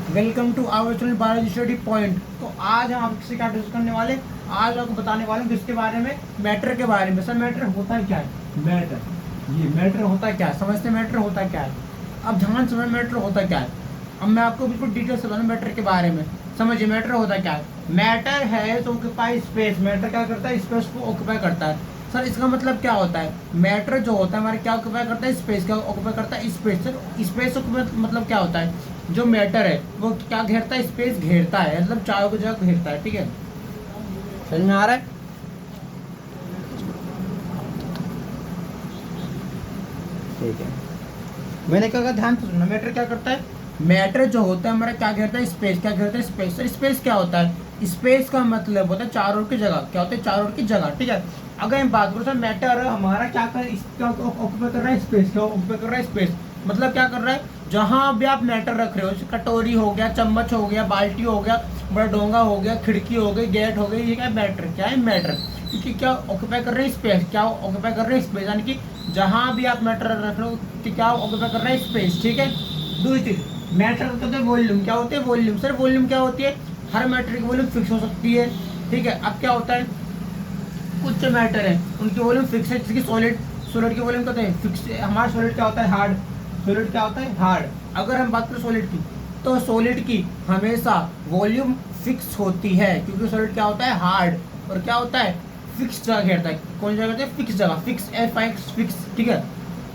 Welcome to our channel biology study point. तो आज हम आपसे क्या डिस्कस करने वाले, आज आपको बताने वाले हैं किसके बारे में, मैटर के बारे में। सर मैटर होता क्या है? मैटर, ये मैटर होता क्या है? समझते मैटर होता क्या है? अब ध्यान समझ मैटर होता क्या है। अब मैं आपको बिल्कुल डिटेल से बताऊँ मैटर के बारे में। समझिए मैटर होता क्या है। मैटर है तो ऑक्यूपाई स्पेस। मैटर क्या करता है? स्पेस को ऑक्यूपाई करता है। सर इसका मतलब क्या होता है? मैटर जो होता है हमारे क्या ऑक्यूपाई करता है? स्पेस। क्या ऑक्यूपाई करता है? स्पेस। सर स्पेस मतलब क्या होता है? जो मैटर है वो क्या घेरता है? स्पेस घेरता है, मतलब चारों की जगह घेरता है। ठीक है, समझ में आ रहा है? ठीक है, मैंने कहा ध्यान से सुनना। मैटर क्या करता है? मैटर जो होता है हमारा क्या घेरता है? स्पेस। क्या घेरता है? स्पेस। सर स्पेस क्या होता है? स्पेस का मतलब होता है चारों की जगह। क्या होता है? चारों की जगह। ठीक है, अगर हम बात करूँ सर मैटर हमारा क्या ऑक्यूपाई कर रहा है? स्पेस। क्या ऑक्यूपाई कर रहा है? स्पेस। मतलब क्या कर रहा है? जहां भी आप मैटर रख रहे हो, जैसे कटोरी हो गया, चम्मच हो गया, बाल्टी हो गया, बड़ा डोंगा हो गया, खिड़की हो गई, गेट हो गई, ये क्या मैटर? क्या है? मैटर। क्योंकि क्या ऑक्यूपाई कर रहे हैं? स्पेस। क्या ऑक्यूपाई कर रहे हैं? स्पेस। यानी कि जहां भी आप मैटर रख रहे हो कि क्या ऑक्यूपाई कर रहा है? स्पेस। ठीक है, दूसरी चीज मैटर होता है वॉल्यूम। क्या होते हैं? वॉल्यूम। सर वॉल्यूम क्या होती है? हर मैटर की वॉल्यूम फिक्स हो सकती है। ठीक है, अब क्या होता है, कुछ जो मैटर है उनकी वॉल्यूम फिक्स है, जैसे सॉलिड। सॉलिड की वॉल्यूम कहते हैं फिक्स। हमारा सॉलिड क्या होता है? हार्ड। सॉलिड क्या होता है? हार्ड। अगर हम बात करें सॉलिड की, तो सॉलिड की हमेशा वॉल्यूम फिक्स होती है, क्योंकि सॉलिड क्या होता है? हार्ड। और क्या होता है? फिक्स जगह घेरता है। कौन सी जगह कहते हैं? फिक्स जगह। Fix F x fix. ठीक है,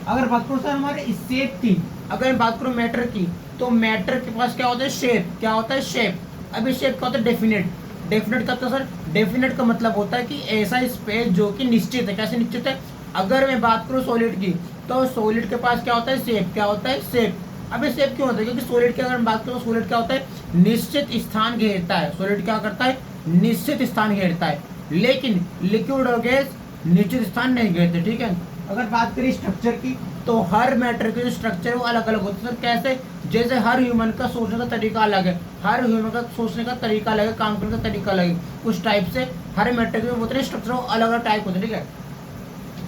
अगर बात करो सर हमारे शेप की, अगर मैं बात करूँ मैटर की, तो मैटर के पास क्या होता है? शेप। क्या होता है? शेप। अभी शेप क्या होता है? डेफिनेट। डेफिनेट का, तो सर डेफिनेट का मतलब होता है कि ऐसा स्पेस जो कि निश्चित है। कैसे निश्चित है? अगर मैं बात करूँ सॉलिड की, तो सॉलिड के पास क्या होता है? शेप। क्या होता है? शेप। अबे शेप क्यों होता है? क्योंकि सॉलिड की अगर हम बात करूँ, सॉलिड क्या होता है? निश्चित स्थान घेरता है। सॉलिड क्या करता है? निश्चित स्थान घेरता है। लेकिन लिक्विड और गैस निश्चित स्थान नहीं घेरते। ठीक है, अगर बात करें स्ट्रक्चर की, तो हर मैटर के जो स्ट्रक्चर है वो अलग अलग होते हैं। सर कैसे? जैसे हर ह्यूमन का सोचने का तरीका अलग है, हर ह्यूमन का सोचने का तरीका अलग है, काम करने का तरीका अलग है, उस टाइप से हर मैटर के जो होते हैं स्ट्रक्चर वो अलग अलग टाइप होते हैं। ठीक है,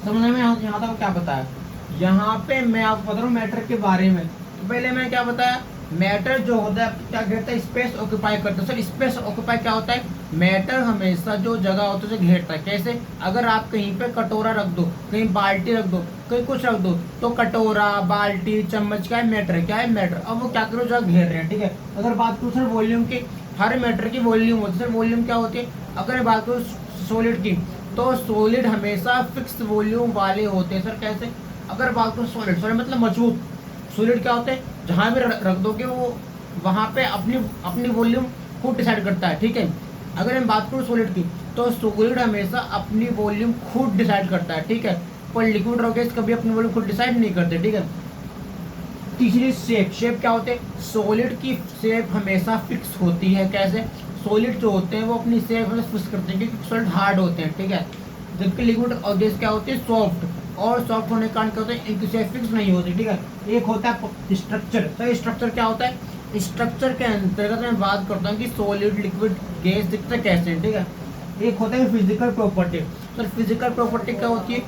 समझने में यहाँ तक क्या बताया? यहाँ पे मैं आपको बता रहा हूँ मैटर के बारे में। तो पहले मैं क्या बताया? मैटर जो होता है क्या करता है? स्पेस ऑक्यूपाई करता है। सर स्पेस ऑक्यूपाई क्या होता है? मैटर हमेशा जो जगह होती है उसे घेरता है। कैसे? अगर आप कहीं पे कटोरा रख दो, कहीं बाल्टी रख दो, कहीं कुछ रख दो, तो कटोरा, बाल्टी, चम्मच क्या है? मैटर। क्या है? मैटर। अब वो क्या करो? जगह घेर रहे हैं। ठीक है, अगर बात करूँ सर वॉल्यूम की, हर मैटर की वॉल्यूम होती है। सर वॉल्यूम क्या होती है? अगर बात करूँ सॉलिड की, तो सॉलिड हमेशा फिक्स वॉल्यूम वाले होते हैं। सर कैसे? अगर बात करूँ सॉलिड, सॉलिड मतलब मजबूत। सॉलिड क्या होते हैं? जहाँ भी रख दोगे वो वहाँ पे अपनी अपनी वॉल्यूम खुद डिसाइड करता है। ठीक है, अगर मैं बात करूँ सॉलिड की, तो सॉलिड हमेशा अपनी वॉल्यूम खुद डिसाइड करता है। ठीक है, पर लिक्विड और गैस कभी अपनी वॉल्यूम खुद डिसाइड नहीं करते। ठीक है, तीसरी शेप। शेप क्या होते हैं? सॉलिड की शेप हमेशा फिक्स होती है। कैसे? सॉलिड जो होते हैं वो अपनी शेप फिक्स करते हैं, क्योंकि सॉलिड हार्ड होते हैं। ठीक है, जबकि लिक्विड और गैस क्या होते हैं? सॉफ्ट। और सॉफ्ट होने के कारण क्या होता है? इनकी शेप फिक्स नहीं होती। ठीक है, एक होता है स्ट्रक्चर। तो स्ट्रक्चर क्या होता है? स्ट्रक्चर के अंतर्गत मैं बात करता हूँ कि सॉलिड, लिक्विड, गैस दिखता कैसे है। ठीक है, एक होता है physical property. Sir physical property क्या होती है?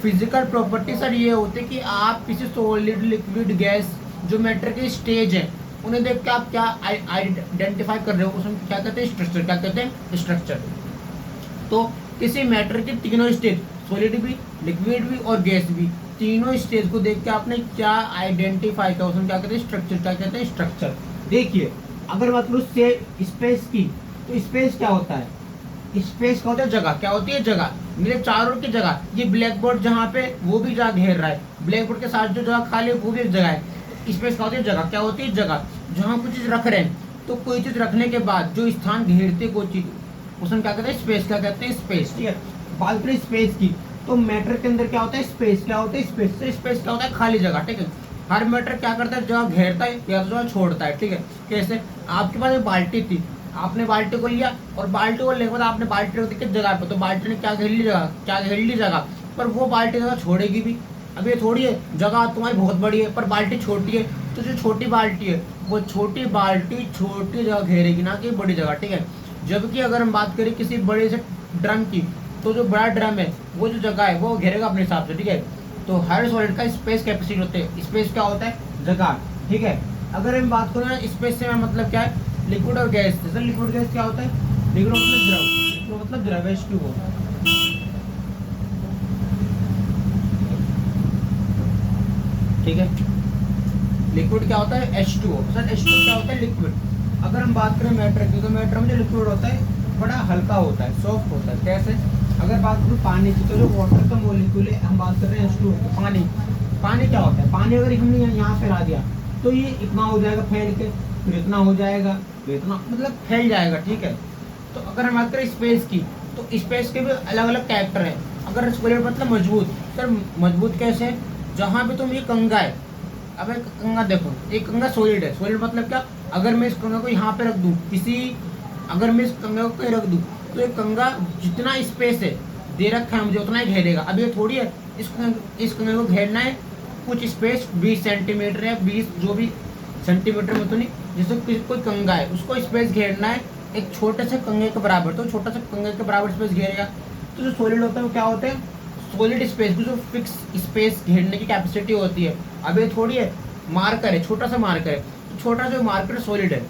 फिजिकल प्रॉपर्टी सर ये होती है कि आप किसी सॉलिड, लिक्विड, गैस जो मैटर के स्टेज है उन्हें देख के आप क्या आइडेंटिफाई कर रहे हो, उसमें क्या कहते हैं? स्ट्रक्चर। क्या कहते हैं? स्ट्रक्चर। तो किसी मैटर के तीनों स्टेज, सॉलिड भी, लिक्विड भी और गैस भी, तीनों स्टेज को देख के आपने क्या आइडेंटिफाई किया, उसमें क्या कहते हैं? स्ट्रक्चर। क्या कहते हैं? स्ट्रक्चर। देखिए, अगर बात करूँ स्पेस की, तो स्पेस क्या होता है? स्पेस का होता है जगह। क्या होती है? जगह। मेरे चारों की जगह, ये ब्लैक बोर्ड जहाँ पे वो भी जगह घेर रहा है, ब्लैक बोर्ड के साथ जो जगह खाली है वो भी एक जगह है। स्पेस का होती है जगह। क्या होती है? जगह। जहाँ कुछ चीज रख रहे हैं, तो कोई चीज रखने के बाद जो स्थान घेरते कोई चीज, उसमें क्या कहते हैं? स्पेस। क्या कहते हैं? स्पेस। ठीक है, बात करें स्पेस की, तो मैटर के अंदर क्या होता है? स्पेस। क्या होता है? स्पेस। से स्पेस क्या होता है? खाली जगह। ठीक है, हर मैटर क्या करता है? जगह घेरता है या तो जगह छोड़ता है। ठीक है, कैसे? आपके पास एक बाल्टी थी, आपने बाल्टी को लिया और बाल्टी को लेने के बाद आपने बाल्टी रख दी किस जगह पे, तो बाल्टी ने क्या घेर ली? जगह। क्या घेर ली? जगह। पर वो बाल्टी जगह छोड़ेगी भी। अब ये थोड़ी है, जगह तुम्हारी बहुत बड़ी है पर बाल्टी छोटी है, तो जो छोटी बाल्टी है वो छोटी बाल्टी छोटी जगह घेरेगी, ना कि बड़ी जगह। ठीक है, जबकि अगर हम बात करें किसी बड़े से ड्रम की, तो जो बड़ा ड्रम है वो जो जगह है वो घेरेगा अपने हिसाब से। ठीक है, तो हर सॉलिड का स्पेस कैपेसिटी होते हैं। स्पेस क्या होता है? जगह। ठीक है, अगर हम बात करें स्पेस से मतलब क्या है, लिक्विड और गैस। जैसे लिक्विड गैस क्या होता है, लिक्विड मतलब द्रव, लिक्विड मतलब द्रव H2O, ठीक है। लिक्विड क्या होता है H2O। सर H2O क्या होता है, लिक्विड। अगर हम बात करें मैटर की, तो मैटर में जो लिक्विड होता है बड़ा हल्का होता है, सॉफ्ट होता है। कैसे, अगर बात करूँ पानी की, तो जो वाटर का मोलिक्यूल है, हम बात कर रहे हैं H2O की, पानी। पानी क्या होता है, पानी अगर हमने यहाँ फैला दिया तो ये इतना हो जाएगा फैल के, फिर इतना हो जाएगा, फिर इतना, मतलब फैल जाएगा, ठीक है। तो अगर हम बात करें स्पेस की, तो स्पेस के भी अलग अलग कैरेक्टर हैं। अगर सॉलिड मतलब मजबूत, सर मजबूत कैसे, जहाँ पे तुम ये कंगा है, अब एक कंगा देखो, एक कंगा सॉलिड है। सॉलिड मतलब क्या, अगर मैं इस कंगा को यहाँ पे रख दूँ किसी, अगर मैं इस कंगा को कहीं रख दूँ, तो ये कंगा जितना स्पेस है दे रखा है मुझे उतना ही घेरेगा। अब ये थोड़ी है इस कंगे को घेरना है कुछ स्पेस 20 सेंटीमीटर या 20 जो भी सेंटीमीटर में, तो नहीं, जैसे कोई कंगा है उसको स्पेस घेरना है एक छोटे से कंगे के बराबर, तो छोटा सा कंगे के बराबर स्पेस घेरेगा। तो जो सॉलिड होता है वो क्या होता है, सॉलिड स्पेस की जो फिक्स स्पेस घेरने की कैपेसिटी होती है। अब ये थोड़ी है, मार्कर है, छोटा सा मार्कर है, तो छोटा सा मार्कर सॉलिड है,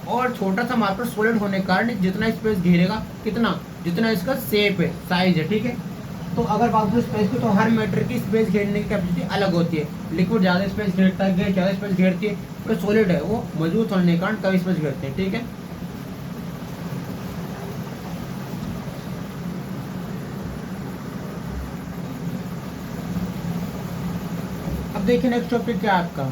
और छोटा सा मार्कर सॉलिड होने के कारण जितना स्पेस घेरेगा, कितना, जितना इसका शेप है, साइज है, ठीक है। तो अगर बात करें स्पेस की, तो हर मैटर की स्पेस घेरने की कैपेसिटी अलग होती है। लिक्विड ज़्यादा स्पेस घेरता है, गैस ज़्यादा स्पेस घेरती है, तो सॉलिड है वो मजबूत होने के कारण कम स्पेस घेरते हैं, ठीक है। अब देखिए नेक्स्ट टॉपिक क्या है आपका,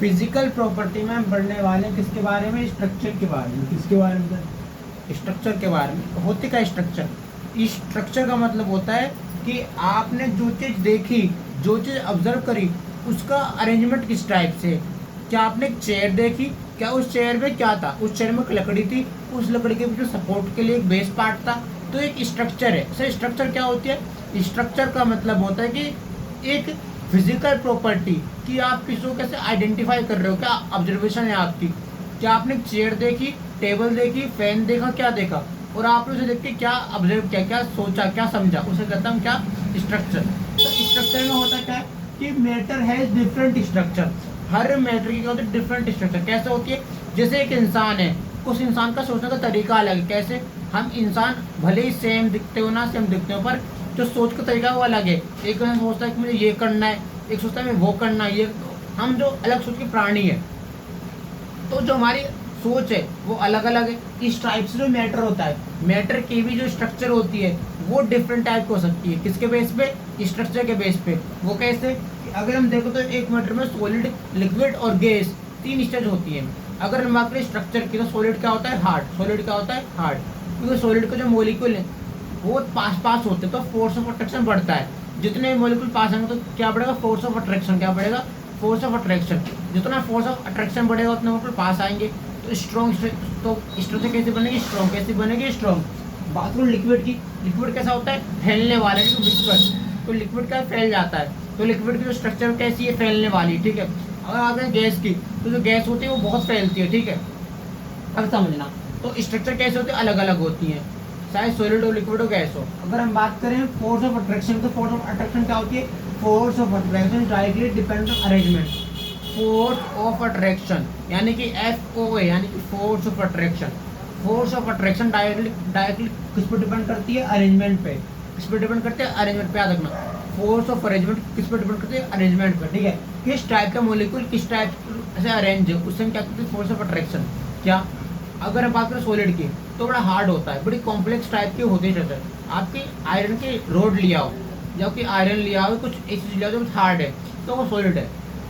फिजिकल प्रॉपर्टी में हम पढ़ने वाले हैं किसके बारे में, स्ट्रक्चर के बारे में। किसके बारे में, स्ट्रक्चर के बारे में। होती क्या स्ट्रक्चर, स्ट्रक्चर का मतलब होता है कि आपने जो चीज़ देखी, जो चीज़ ऑब्जर्व करी, उसका अरेंजमेंट किस टाइप से। क्या आपने एक चेयर देखी, क्या उस चेयर में क्या था, उस चेयर में एक लकड़ी थी, उस लकड़ी के पीछे सपोर्ट के लिए एक बेस पार्ट था, तो एक स्ट्रक्चर है। सर स्ट्रक्चर क्या होती है, स्ट्रक्चर का मतलब होता है कि एक फिजिकल प्रॉपर्टी कि आप किसी को कैसे आइडेंटिफाई कर रहे हो, क्या ऑब्जर्वेशन है आपकी, क्या आपने चेयर देखी, टेबल देखी, फैन देखा, क्या देखा, और आपने उसे देख के क्या ऑब्जर्व किया, क्या सोचा, क्या समझा, उसे कहता हम क्या, स्ट्रक्चर। तो स्ट्रक्चर में होता क्या है कि matter has different structure, her matter की क्या होती है, डिफरेंट स्ट्रक्चर। कैसे होती है, जैसे एक इंसान है, उस इंसान का सोचने का तरीका अलग है। कैसे, हम इंसान भले ही सेम दिखते हो ना, सेम दिखते हो, पर जो सोच का तरीका वो अलग है। एक सोचता है कि मुझे ये करना है, एक सोचता है मैं वो करना है, ये हम जो अलग सोच के प्राणी है, तो जो हमारी सोच है वो अलग अलग है। इस टाइप से जो मैटर होता है, मैटर की भी जो स्ट्रक्चर होती है वो डिफरेंट टाइप की हो सकती है। किसके बेस पे, स्ट्रक्चर के बेस पे। वो कैसे, अगर हम देखो तो एक मैटर में सॉलिड, लिक्विड और गैस 3 स्टेज होती है। अगर हम बात करें स्ट्रक्चर की, तो सॉलिड क्या होता है, हार्ड। सॉलिड क्या होता है, हार्ड, क्योंकि सॉलिड के जो मोलिक्यूल है वो पास पास होते हैं, तो फोर्स ऑफ अट्रैक्शन बढ़ता है। जितने मोलिक्यूल पास होंगे तो क्या बढ़ेगा, फोर्स ऑफ अट्रैक्शन, क्या बढ़ेगा, फोर्स ऑफ अट्रैक्शन। जितना फोर्स ऑफ अट्रैक्शन बढ़ेगा उतने मोलिक्यूल पास आएंगे, तो स्ट्रॉन्ग, तो स्ट्रक्चर कैसे बनेगी, स्ट्रॉन्ग। कैसे बनेगी, स्ट्रॉन्ग। बात करूँ लिक्विड की, लिक्विड कैसा होता है, फैलने वाला है, विस्कस। तो लिक्विड का फैल जाता है, तो लिक्विड की जो स्ट्रक्चर कैसी है, फैलने वाली, ठीक है। अगर आते हैं गैस की, तो जो गैस होती है वो बहुत फैलती है, ठीक है। अब समझना, तो स्ट्रक्चर कैसे होते हैं, अलग अलग होती हैं, चाहे सॉलिड हो, लिक्विड हो, गैस हो। अगर हम बात करें फोर्स ऑफ अट्रैक्शन, तो फोर्स ऑफ अट्रैक्शन क्या होती है, force of attraction directly depend on arrangement. Force of attraction यानी कि FOA, यानी कि force of attraction. Force of attraction directly किस पर डिपेंड करती है, अरेंजमेंट पे। किस पर डिपेंड करते हैं, अरेंजमेंट पे, याद रखना। फोर्स ऑफ अरेंजमेंट किस पर डिपेंड करती है, अरेंजमेंट पर, ठीक है। किस टाइप का मोलिक्यूल किस टाइप से अरेंज है, उससे हम क्या करते हैं, फोर्स ऑफ अट्रैक्शन। क्या, अगर हम बात करें सॉलिड की, तो बड़ा हार्ड होता है, बड़ी कॉम्प्लेक्स टाइप की होती है। आपकी आयरन की रोड लिया हो, जबकि आयरन लिया हो, कुछ ऐसी चीज लिया हो जो हार्ड है, तो वो सॉलिड है।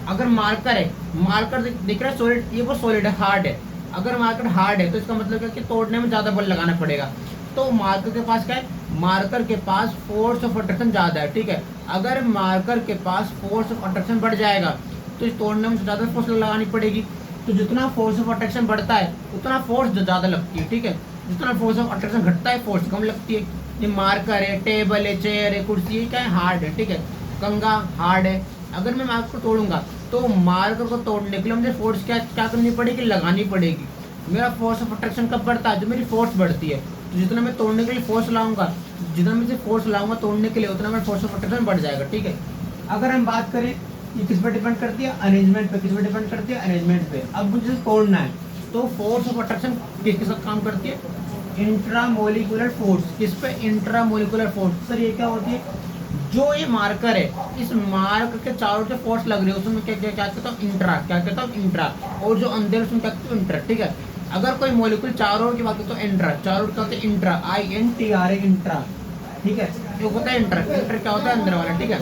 अगर मार्कर है, मार्कर दिख रहा है सॉलिड, ये वो सॉलिड है, हार्ड है। अगर मार्कर हार्ड है तो इसका मतलब है कि तोड़ने में ज़्यादा बल लगाना पड़ेगा। तो मार्कर के पास क्या है, मार्कर के पास फोर्स ऑफ अट्रैक्शन ज़्यादा है, ठीक है। अगर मार्कर के पास फोर्स ऑफ अट्रैक्शन बढ़ जाएगा तो इस तोड़ने में ज़्यादा फोर्स लगानी पड़ेगी। तो जितना फोर्स ऑफ अट्रैक्शन बढ़ता है उतना फोर्स ज़्यादा लगती है, ठीक है। जितना फोर्स ऑफ अट्रैक्शन घटता है फोर्स कम लगती है। ये मार्कर है, टेबल है, चेयर है, कुर्सी है, क्या है, हार्ड है, ठीक है। कंगा हार्ड है। अगर मैं मार्कर को तोड़ूंगा तो मार्कर को तोड़ने के लिए मुझे फोर्स क्या करनी पड़ेगी, लगानी पड़ेगी। मेरा फोर्स ऑफ अट्रैक्शन कब बढ़ता है, जो मेरी फोर्स बढ़ती है। तो जितना मैं तोड़ने के लिए फोर्स लाऊंगा, जितना मैं फोर्स लाऊंगा तोड़ने के लिए, उतना मेरा फोर्स ऑफ अट्रैक्शन बढ़ जाएगा, ठीक है। अगर हम बात करें ये किस पर डिपेंड करती है, अरेंजमेंट पे। किस पर डिपेंड करती है, अरेंजमेंट पे। अब मुझे तोड़ना है तो फोर्स ऑफ अट्रैक्शन किसके साथ काम करती है, इंट्रामोलिकुलर फोर्स। किस पे, इंट्रामोलिकुलर फोर्स। सर ये क्या होती है, जो ये मार्कर है इस मार्कर के चारों से फोर्स लग रही है उसमें क्या क्या क्या कहता हूँ, इंट्रा। क्या कहता हूँ, इंट्रा। और जो अंदर उसमें क्या कहता हूँ, इंट्रा। ठीक है, अगर कोई मॉलिक्यूल चारों ओर की बात करते तो इंट्रा, चारों ओर क्या होता है, इंट्रा, INTRA, इंट्रा। ठीक है, ये होता है इंट्रा। इंट्रा क्या होता है, अंदर वाला। ठीक है,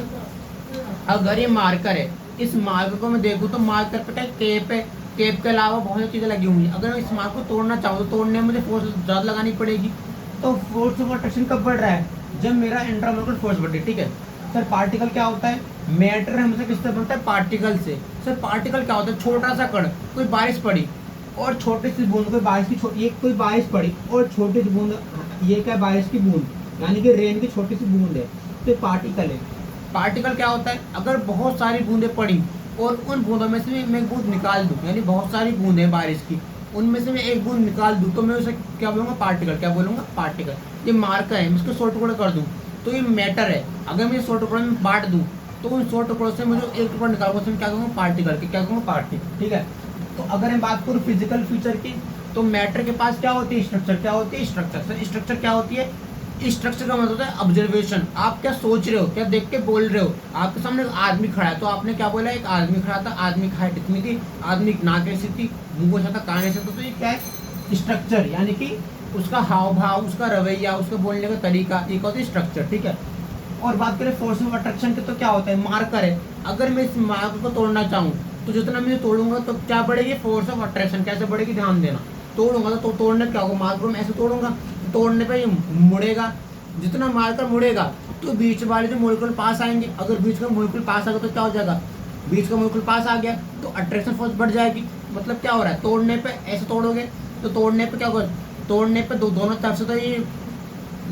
अगर ये मार्कर है, इस मार्कर को मैं देखूँ तो मार्कर पे क्या केप है, केप के अलावा बहुत सी चीज़ें लगी हुई हैं। अगर मैं इस मार्क को तोड़ना चाहूँ तो तोड़ने में मुझे फोर्स ज़्यादा लगानी पड़ेगी। तो फोर्स ऑफ अट्रैक्शन कब बढ़ रहा है, जब मेरा इंट्रामोलिकुलर फोर्स बढ़े। ठीक है सर, पार्टिकल क्या होता है, मैटर हमेशा किससे बनता है, पार्टिकल से। सर पार्टिकल क्या होता है, छोटा सा कण, कोई बारिश पड़ी और छोटी सी बूंद, कोई बारिश की ये कोई बारिश पड़ी और छोटी सी बूंद, ये क्या, बारिश की बूंद, यानी कि रेन की छोटी सी बूंद है, तो पार्टिकल है। पार्टिकल क्या होता है, अगर बहुत सारी बूंदें पड़ी और उन बूंदों में से मैं एक बूंद निकाल दूं, यानी बहुत सारी बूंदें हैं बारिश की, उनमें से मैं एक बूंद निकाल दूं तो मैं उसे क्या बोलूँगा, पार्टिकल। क्या बोलूँगा, पार्टिकल। ये मार्कर है, मैं इसको 100 टुकड़े कर दूं तो ये मैटर है। अगर मैं 100 टुकड़ों में बांट दूं तो उन 100 टुकड़ों से मुझे एक टुकड़ा निकालूंगा, उसमें क्या कहूँगा, पार्टिकल। क्या कहूँगा, पार्टिकल। ठीक है, तो अगर मैं बात करूँ फिजिकल फीचर की तो मैटर के पास क्या होती है, स्ट्रक्चर। क्या होती है, स्ट्रक्चर। सर स्ट्रक्चर क्या होती है, स्ट्रक्चर का मतलब होता है ऑब्जर्वेशन। आप क्या सोच रहे हो, क्या देख के बोल रहे हो। आपके सामने एक आदमी खड़ा है तो आपने क्या बोला, एक आदमी खड़ा था, आदमी की हाइट इतनी थी, आदमी की नाक ऐसी थी, मुंह ऐसा था, कान ऐसा था। तो ये क्या है, स्ट्रक्चर, यानी कि उसका हाव भाव, उसका रवैया, उसका बोलने का तरीका, एक होता है स्ट्रक्चर। ठीक है, और बात करें फोर्स ऑफ अट्रैक्शन की तो क्या होता है, मार्कर है। अगर मैं इस मार्कर को तोड़ना चाहूँ तो जितना मैं तोड़ूंगा तो क्या बढ़ेगी, फोर्स ऑफ अट्रैक्शन। कैसे बढ़ेगी, ध्यान देना। तोड़ूंगा तो तोड़ने क्या होगा, मार्कर में ऐसे तोड़ूंगा, तोड़ने पे ये मुड़ेगा। जितना मार्कर मुड़ेगा तो बीच वाले जो मॉलिक्यूल पास आएंगे, अगर बीच का मॉलिक्यूल पास आ गया तो क्या हो जाएगा, बीच का मॉलिक्यूल पास आ गया तो अट्रैक्शन फोर्स बढ़ जाएगी। मतलब क्या हो रहा है, तोड़ने पे ऐसे तोड़ोगे तो तोड़ने पे क्या होगा, तोड़ने पे दोनों तरफ से तो ये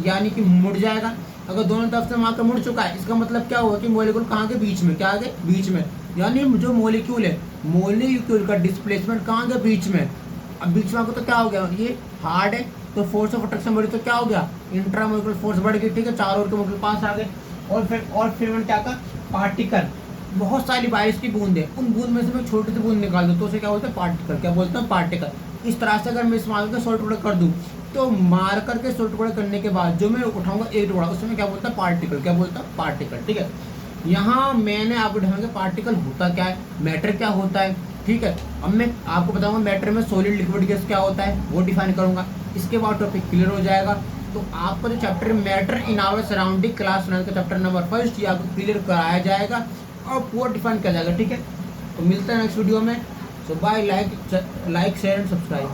यानी कि मुड़ जाएगा। अगर दोनों तरफ से मार्कर मुड़ चुका है इसका मतलब क्या हुआ कि मॉलिक्यूल कहाँ के बीच में, क्या आ गए, बीच में। यानी जो मॉलिक्यूल है, मॉलिक्यूल का डिस्प्लेसमेंट कहाँ गया, बीच में। अब बीच में तो क्या हो गया, ये हार्ड है तो फोर्स ऑफ अट्रैक्शन बढ़ी तो क्या हो गया, इंट्रामोलिकुलर फोर्स बढ़ गई। ठीक है, चारों ओर के मॉलिक्यूल पास आ गए। और फिर मैंने क्या कहा, पार्टिकल। बहुत सारी बारिश की बूंद है, उन बूंद में से मैं छोटी सी बूंद निकाल दूँ तो उसे क्या बोलते हैं, पार्टिकल। क्या बोलते हैं, पार्टिकल। इस तरह से अगर मैं इस मार्कर के 100 टुकड़े कर दूँ तो मार्कर के 100 टुकड़े करने के बाद जो मैं उठाऊंगा एक टुकड़ा, उसमें क्या बोलता है, पार्टिकल। क्या बोलता है, पार्टिकल। ठीक है, यहाँ मैंने आपको दिखाऊंगा पार्टिकल होता क्या है, मैटर क्या होता है। ठीक है, अब मैं आपको बताऊंगा मैटर में सॉलिड, लिक्विड, गैस क्या होता है वो डिफाइन करूंगा। इसके बाद टॉपिक क्लियर हो जाएगा। तो आपको जो chapter matter in our surrounding class 9 का चैप्टर नंबर 1 ये आपको क्लियर कराया जाएगा और पूरा डिफाइन किया जाएगा। ठीक है, तो मिलते हैं नेक्स्ट वीडियो में। So bye, like share and subscribe.